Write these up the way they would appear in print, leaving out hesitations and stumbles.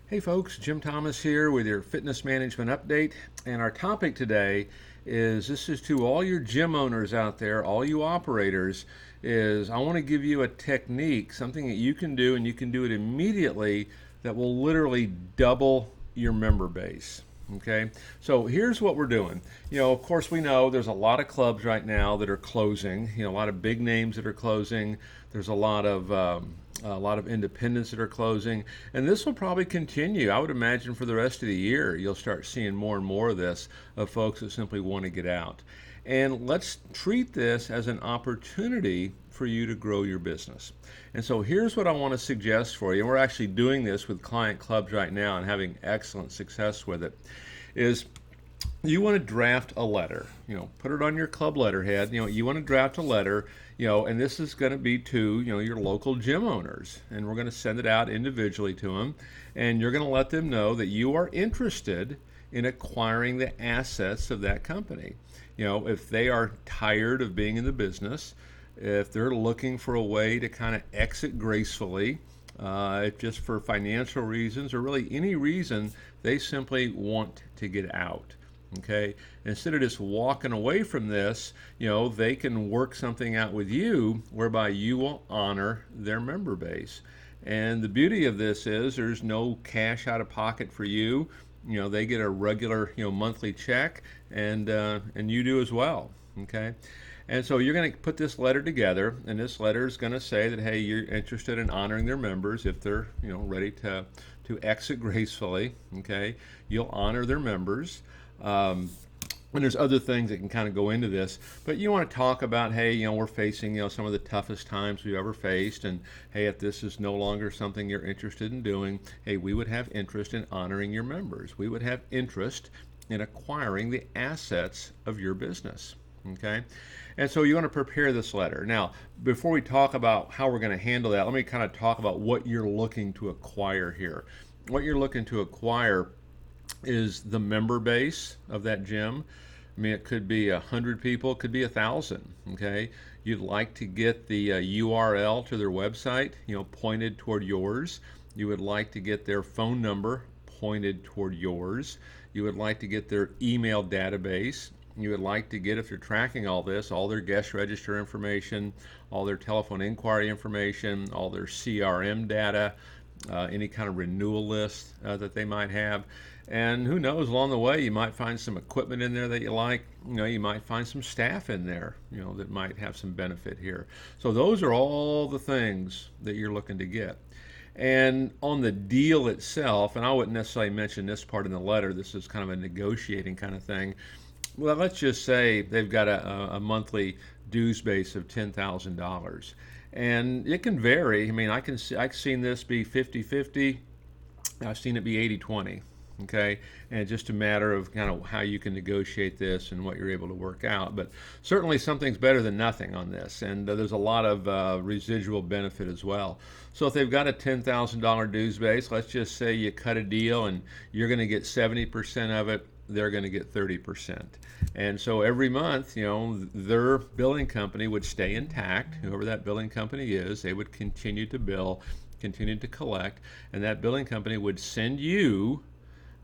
Hey folks, Jim Thomas here with your fitness management update. And our topic today is this is to all your gym owners out there, all you operators, is I want to give you a technique, something that you can do and you can do it immediately that will literally double your member base. Okay, so here's what we're doing. Of course, we know there's a lot of clubs right now that are closing. A lot of big names that are closing. There's a lot of independents that are closing, and this will probably continue. I would imagine for the rest of the year, you'll start seeing more and more of this of folks that simply want to get out. And let's treat this as an opportunity for you to grow your business. And so here's what I want to suggest for you. And we're actually doing this with client clubs right now and having excellent success with it. Is you want to draft a letter, put it on your club letterhead. You want to draft a letter, and this is going to be to, your local gym owners. And we're going to send it out individually to them. And you're going to let them know that you are interested in acquiring the assets of that company. If they are tired of being in the business, if they're looking for a way to kind of exit gracefully, if just for financial reasons or really any reason, they simply want to get out. Okay, instead of just walking away from this, they can work something out with you whereby you will honor their member base. And the beauty of this is there's no cash out of pocket for you. They get a regular, monthly check, and you do as well. Okay. And so you're going to put this letter together, and this letter is going to say that, hey, you're interested in honoring their members if they're, ready to exit gracefully. Okay, you'll honor their members. And there's other things that can kind of go into this, but you want to talk about, hey, we're facing, some of the toughest times we've ever faced, and hey, if this is no longer something you're interested in doing, hey, we would have interest in honoring your members. We would have interest in acquiring the assets of your business. Okay, and so you want to prepare this letter. Now, before we talk about how we're going to handle that, let me kind of talk about what you're looking to acquire here. What you're looking to acquire is the member base of that gym. I mean, it could be 100 people, it could be 1,000. Okay, you'd like to get the URL to their website, pointed toward yours. You would like to get their phone number pointed toward yours. You would like to get their email database. You would like to get, if you're tracking all this, all their guest register information, all their telephone inquiry information, all their CRM data, any kind of renewal list that they might have. And who knows, along the way, you might find some equipment in there that you like. You might find some staff in there, that might have some benefit here. So those are all the things that you're looking to get. And on the deal itself, and I wouldn't necessarily mention this part in the letter, this is kind of a negotiating kind of thing. Well, let's just say they've got a monthly dues base of $10,000. And it can vary. I mean, I've seen this be 50-50. I've seen it be 80-20. Okay, and it's just a matter of kind of how you can negotiate this and what you're able to work out. But certainly something's better than nothing on this, and there's a lot of residual benefit as well. So if they've got a $10,000 dues base, let's just say you cut a deal and you're going to get 70% of it, they're going to get 30%. And so every month, their billing company would stay intact. Whoever that billing company is, they would continue to bill, continue to collect, and that billing company would send you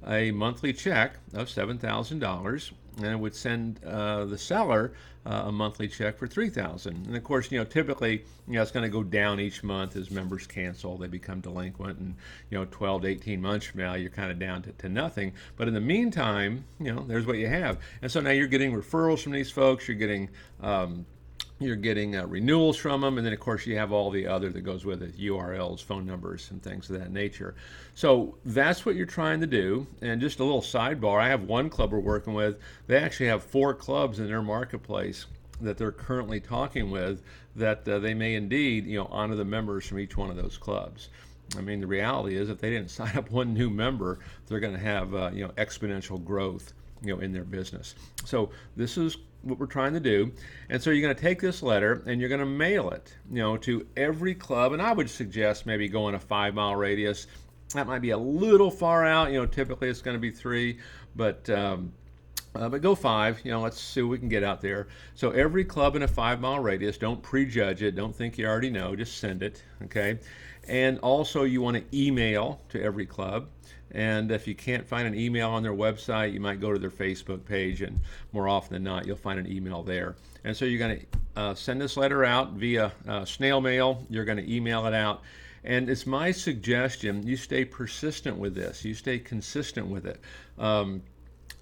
a monthly check of $7,000, and it would send the seller a monthly check for $3,000. And of course, typically, it's going to go down each month as members cancel, they become delinquent, and 12 to 18 months from now, you're kind of down to nothing. But in the meantime, there's what you have. And so now you're getting referrals from these folks. You're getting renewals from them, and then of course you have all the other that goes with it, URLs, phone numbers, and things of that nature. So that's what you're trying to do. And just a little sidebar, I have one club we're working with. They actually have 4 clubs in their marketplace that they're currently talking with that they may indeed honor the members from each one of those clubs. I mean, the reality is if they didn't sign up one new member, they're going to have exponential growth in their business. So this is what we're trying to do. And so you're going to take this letter and you're going to mail it, to every club. And I would suggest maybe going a 5-mile radius. That might be a little far out. Typically it's going to be 3, but But go 5. Let's see what we can get out there. So every club in a 5-mile radius. Don't prejudge it. Don't think you already know. Just send it. Okay. And also, you want to email to every club. And if you can't find an email on their website, you might go to their Facebook page, and more often than not, you'll find an email there. And so you're going to send this letter out via snail mail. You're going to email it out. And it's my suggestion you stay persistent with this. You stay consistent with it.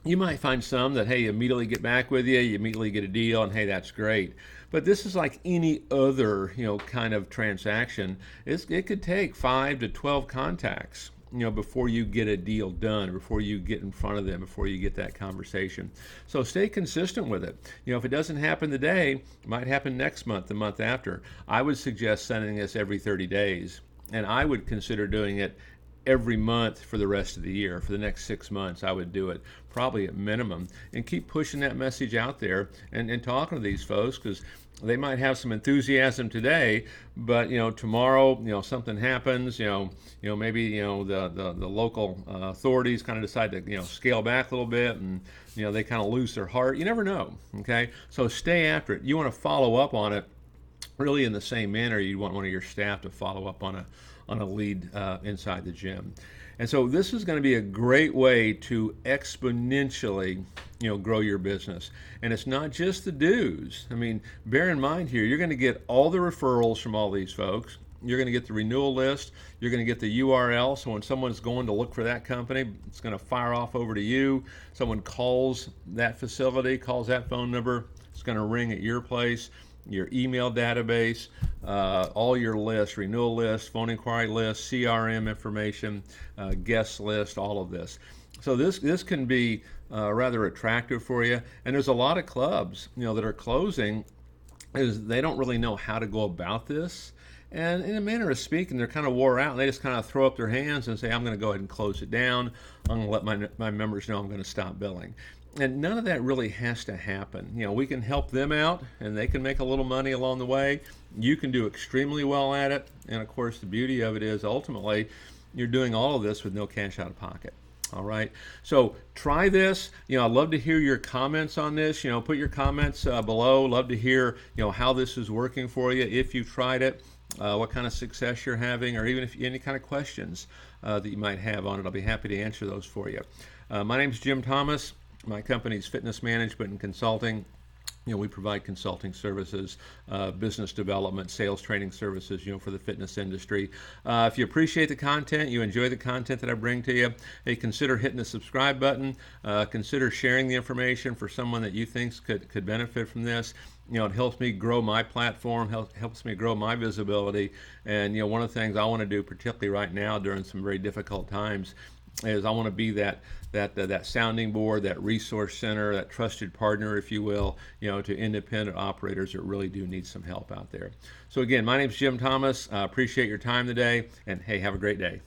You might find some that, hey, immediately get back with you, you immediately get a deal, and hey, that's great. But this is like any other, kind of transaction. It could take 5 to 12 contacts, before you get a deal done, before you get in front of them, before you get that conversation. So stay consistent with it. If it doesn't happen today, it might happen next month, the month after. I would suggest sending this every 30 days, and I would consider doing it every month for the rest of the year. For the next 6 months, I would do it probably at minimum, and keep pushing that message out there, and talking to these folks, because they might have some enthusiasm today, but tomorrow, something happens. Maybe the local authorities kind of decide to scale back a little bit, and they kind of lose their heart. You never know. Okay, so stay after it. You want to follow up on it really in the same manner you want one of your staff to follow up on a lead inside the gym. And so this is going to be a great way to exponentially grow your business. And it's not just the dues. I mean, bear in mind here, you're going to get all the referrals from all these folks. You're going to get the renewal list. You're going to get the URL. So when someone's going to look for that company, it's going to fire off over to you. Someone calls that facility, calls that phone number, it's going to ring at your place. Your email database, all your lists, renewal list, phone inquiry list, CRM information, guest list, all of this. So this can be rather attractive for you. And there's a lot of clubs, that are closing, is they don't really know how to go about this. And in a manner of speaking, they're kind of wore out, and they just kind of throw up their hands and say, I'm going to go ahead and close it down. I'm going to let my members know I'm going to stop billing. And none of that really has to happen. We can help them out, and they can make a little money along the way. You can do extremely well at it. And of course, the beauty of it is ultimately you're doing all of this with no cash out of pocket. All right. So try this. I'd love to hear your comments on this. Put your comments below. Love to hear, how this is working for you. If you've tried it, what kind of success you're having, or even if any kind of questions that you might have on it. I'll be happy to answer those for you. My name's Jim Thomas. My company's Fitness Management and Consulting. We provide consulting services, business development, sales training services, for the fitness industry. If you appreciate the content, you enjoy the content that I bring to you, hey, consider hitting the subscribe button. Consider sharing the information for someone that you think could benefit from this. It helps me grow my platform, helps me grow my visibility. And, one of the things I want to do, particularly right now during some very difficult times, is I want to be that sounding board, that resource center, that trusted partner, if you will, to independent operators that really do need some help out there. So again, my name's Jim Thomas. Appreciate your time today, and hey, have a great day.